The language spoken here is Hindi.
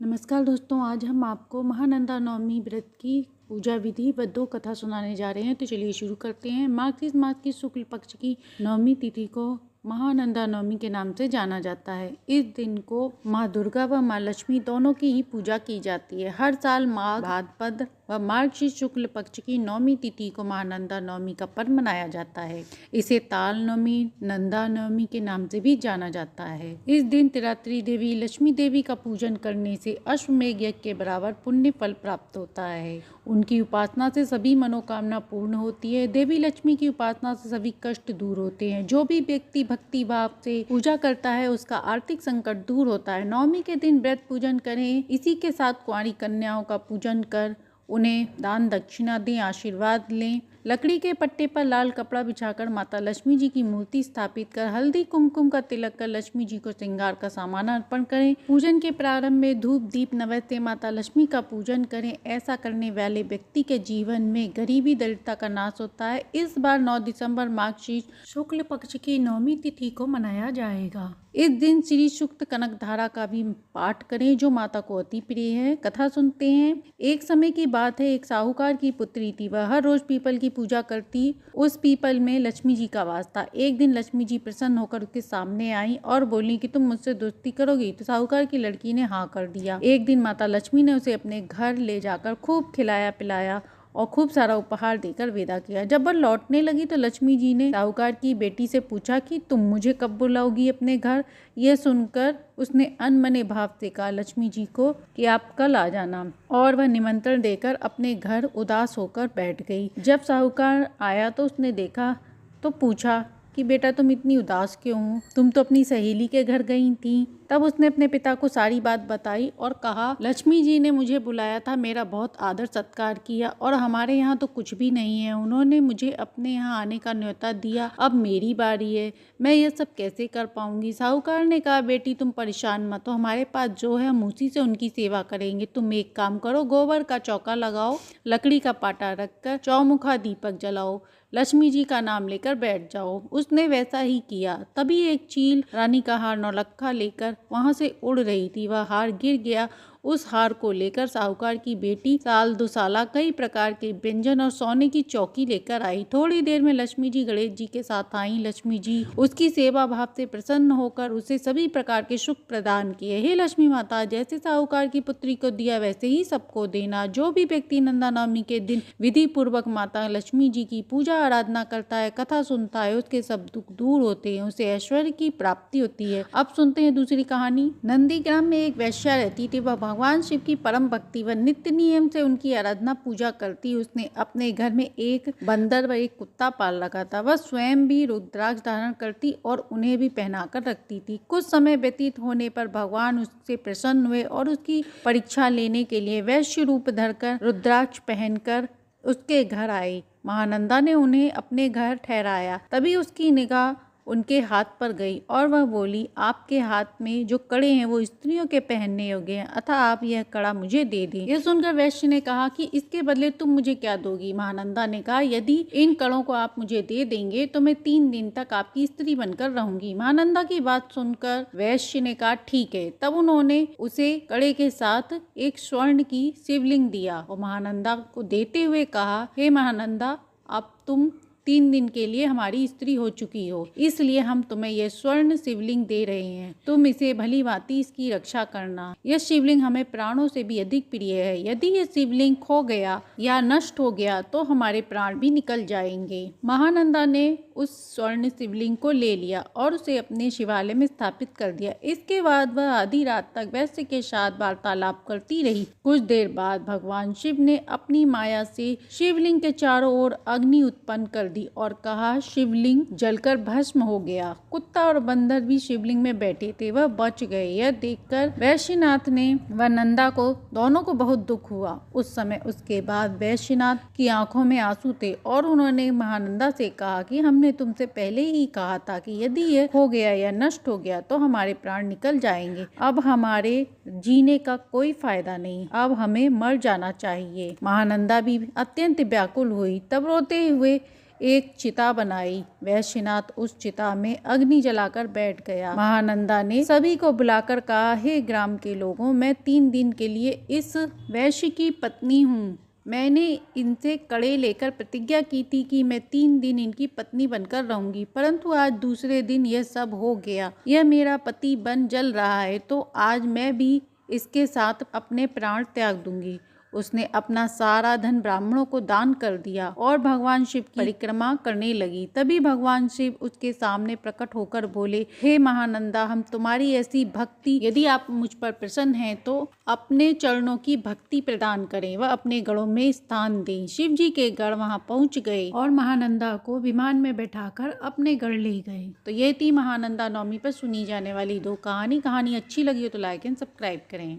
नमस्कार दोस्तों, आज हम आपको महानंदा नवमी व्रत की पूजा विधि व 2 कथा सुनाने जा रहे हैं। तो चलिए शुरू करते हैं। मार्गशीर्ष मास की शुक्ल पक्ष की नवमी तिथि को महानंदा नवमी के नाम से जाना जाता है। इस दिन को माँ दुर्गा व माँ लक्ष्मी दोनों की ही पूजा की जाती है। हर साल माघ भाद्रपद व मार्गशीर्ष शुक्ल पक्ष की नवमी तिथि को महानंदा नवमी का पर्व मनाया जाता है। इसे ताल नवमी, नंदा नवमी के नाम से भी जाना जाता है। इस दिन तिरात्री देवी लक्ष्मी देवी का पूजन करने से अश्वमेघ यज्ञ के बराबर पुण्य फल प्राप्त होता है। उनकी उपासना से सभी मनोकामना पूर्ण होती है। देवी लक्ष्मी की उपासना से सभी कष्ट दूर होते हैं। जो भी व्यक्ति भक्ति भाव से पूजा करता है उसका आर्थिक संकट दूर होता है। नवमी के दिन व्रत पूजन करें। इसी के साथ कुंवारी कन्याओं का पूजन कर उन्हें दान दक्षिणा दें, आशीर्वाद लें। लकड़ी के पट्टे पर लाल कपड़ा बिछाकर माता लक्ष्मी जी की मूर्ति स्थापित कर हल्दी कुमकुम का तिलक कर लक्ष्मी जी को श्रृंगार का सामान अर्पण करें। पूजन के प्रारंभ में धूप दीप नैवेद्य माता लक्ष्मी का पूजन करें। ऐसा करने वाले व्यक्ति के जीवन में गरीबी दरिद्रता का नाश होता है। इस बार 9 दिसंबर मार्गशीर्ष शुक्ल पक्ष की नवमी तिथि को मनाया जाएगा। इस दिन श्री सूक्त कनक धारा का भी पाठ करें जो माता को अति प्रिय है। कथा सुनते हैं। एक समय की बात है, एक साहूकार की पुत्री थी। वह हर रोज पीपल की पूजा करती। उस पीपल में लक्ष्मी जी का वास था। एक दिन लक्ष्मी जी प्रसन्न होकर उसके सामने आई और बोली कि तुम मुझसे दोस्ती करोगी? तो साहूकार की लड़की ने हाँ कर दिया। एक दिन माता लक्ष्मी ने उसे अपने घर ले जाकर खूब खिलाया पिलाया और खूब सारा उपहार देकर विदा किया। जब वह लौटने लगी तो लक्ष्मी जी ने साहूकार की बेटी से पूछा कि तुम मुझे कब बुलाओगी अपने घर? यह सुनकर उसने अनमने भाव से कहा लक्ष्मी जी को कि आप कल आ जाना, और वह निमंत्रण देकर अपने घर उदास होकर बैठ गई। जब साहूकार आया तो उसने देखा तो पूछा कि बेटा तुम इतनी उदास क्यों हो? तुम तो अपनी सहेली के घर गई थी। तब उसने अपने पिता को सारी बात बताई और कहा लक्ष्मी जी ने मुझे बुलाया था, मेरा बहुत आदर सत्कार किया और हमारे यहाँ तो कुछ भी नहीं है। उन्होंने मुझे अपने यहाँ आने का न्योता दिया। अब मेरी बारी है, मैं ये सब कैसे कर पाऊंगी? साहूकार ने कहा बेटी तुम परेशान मत हो, हमारे पास जो है हम उसी से उनकी सेवा करेंगे। तुम एक काम करो, गोबर का चौका लगाओ, लकड़ी का पाटा रखकर चौमुखा दीपक जलाओ, लक्ष्मी जी का नाम लेकर बैठ जाओ। उसने वैसा ही किया। तभी एक चील रानी का हार नौलक्खा लेकर वहां से उड़ रही थी। वह हार गिर गया। उस हार को लेकर साहूकार की बेटी साल दुसाला कई प्रकार के व्यंजन और सोने की चौकी लेकर आई। थोड़ी देर में लक्ष्मी जी गणेश जी के साथ आई। लक्ष्मी जी उसकी सेवा भाव से प्रसन्न होकर उसे सभी प्रकार के सुख प्रदान किए। हे लक्ष्मी माता, जैसे साहूकार की पुत्री को दिया वैसे ही सबको देना। जो भी व्यक्ति नंदा नवमी के दिन विधि पूर्वक माता लक्ष्मी जी की पूजा आराधना करता है, कथा सुनता है, उसके सब दुख दूर होते हैं, उसे ऐश्वर्य की प्राप्ति होती है। अब सुनते हैं दूसरी कहानी। नंदीग्राम में एक वैश्या रहती थी। वह भगवान शिव की परम भक्ति व नित्य नियम से उनकी आराधना पूजा करती। उसने अपने घर में एक बंदर व एक कुत्ता पाल रखा था। वह स्वयं भी रुद्राक्ष धारण करती और उन्हें भी पहनाकर रखती थी। कुछ समय व्यतीत होने पर भगवान उससे प्रसन्न हुए और उसकी परीक्षा लेने के लिए वैश्य रूप धरकर रुद्राक्ष पहनकर उसके घर आए। महानंदा ने उन्हें अपने घर ठहराया। तभी उसकी निगाह उनके हाथ पर गई और वह बोली आपके हाथ में जो कड़े हैं वो स्त्रियों के पहनने योग्य हैं, अतः आप यह कड़ा मुझे दे दें। यह सुनकर वैश्य ने कहा कि इसके बदले तुम मुझे क्या दोगी? महानंदा ने कहा यदि इन कड़ों को आप मुझे दे देंगे तो मैं 3 दिन तक आपकी स्त्री बनकर रहूंगी। महानंदा की बात सुनकर वैश्य ने कहा ठीक है। तब उन्होंने उसे कड़े के साथ एक स्वर्ण की शिवलिंग दिया और महानंदा को देते हुए कहा हे महानंदा, अब तुम 3 दिन के लिए हमारी स्त्री हो चुकी हो, इसलिए हम तुम्हें यह स्वर्ण शिवलिंग दे रहे हैं। तुम इसे भली भांति इसकी रक्षा करना। यह शिवलिंग हमें प्राणों से भी अधिक प्रिय है। यदि यह शिवलिंग खो गया या नष्ट हो गया तो हमारे प्राण भी निकल जाएंगे। महानंदा ने उस स्वर्ण शिवलिंग को ले लिया और उसे अपने शिवालय में स्थापित कर दिया। इसके बाद वह आधी रात तक वैश्य के साथ वार्तालाप करती रही। कुछ देर बाद भगवान शिव ने अपनी माया से शिवलिंग के चारों ओर अग्नि उत्पन्न कर दी और कहा शिवलिंग जलकर भस्म हो गया। कुत्ता और बंदर भी शिवलिंग में बैठे थे, वह बच गए। यह देखकर वैश्यनाथ ने व नंदा को दोनों को बहुत दुख हुआ। उस समय उसके बाद वैश्यनाथ की आंखों में आंसू थे और उन्होंने महानंदा से कहा कि हमने तुमसे पहले ही कहा था कि यदि यह खो गया या नष्ट हो गया तो हमारे प्राण निकल जाएंगे। अब हमारे जीने का कोई फायदा नहीं, अब हमें मर जाना चाहिए। महानंदा भी अत्यंत व्याकुल हुई। तब रोते हुए एक चिता बनाई। वैश्यनाथ उस चिता में अग्नि जलाकर बैठ गया। महानंदा ने सभी को बुलाकर कहा, हे ग्राम के लोगों, मैं 3 दिन के लिए इस वैश्य की पत्नी हूँ। मैंने इनसे कड़े लेकर प्रतिज्ञा की थी कि मैं 3 दिन इनकी पत्नी बनकर रहूंगी, परंतु आज दूसरे दिन यह सब हो गया। यह मेरा पति बन जल रहा है, तो आज मैं भी इसके साथ अपने प्राण त्याग दूंगी। उसने अपना सारा धन ब्राह्मणों को दान कर दिया और भगवान शिव की परिक्रमा करने लगी। तभी भगवान शिव उसके सामने प्रकट होकर बोले, हे महानंदा, हम तुम्हारी ऐसी भक्ति, यदि आप मुझ पर प्रसन्न हैं तो अपने चरणों की भक्ति प्रदान करें व अपने गढ़ों में स्थान दें। शिव जी के गढ़ वहां पहुंच गए और महानंदा को विमान में बैठाकर अपने गढ़ ले गए। तो ये थी महानंदा नवमी पर सुनी जाने वाली 2 कहानी। कहानी अच्छी लगी हो तो लाइक एंड सब्सक्राइब करें।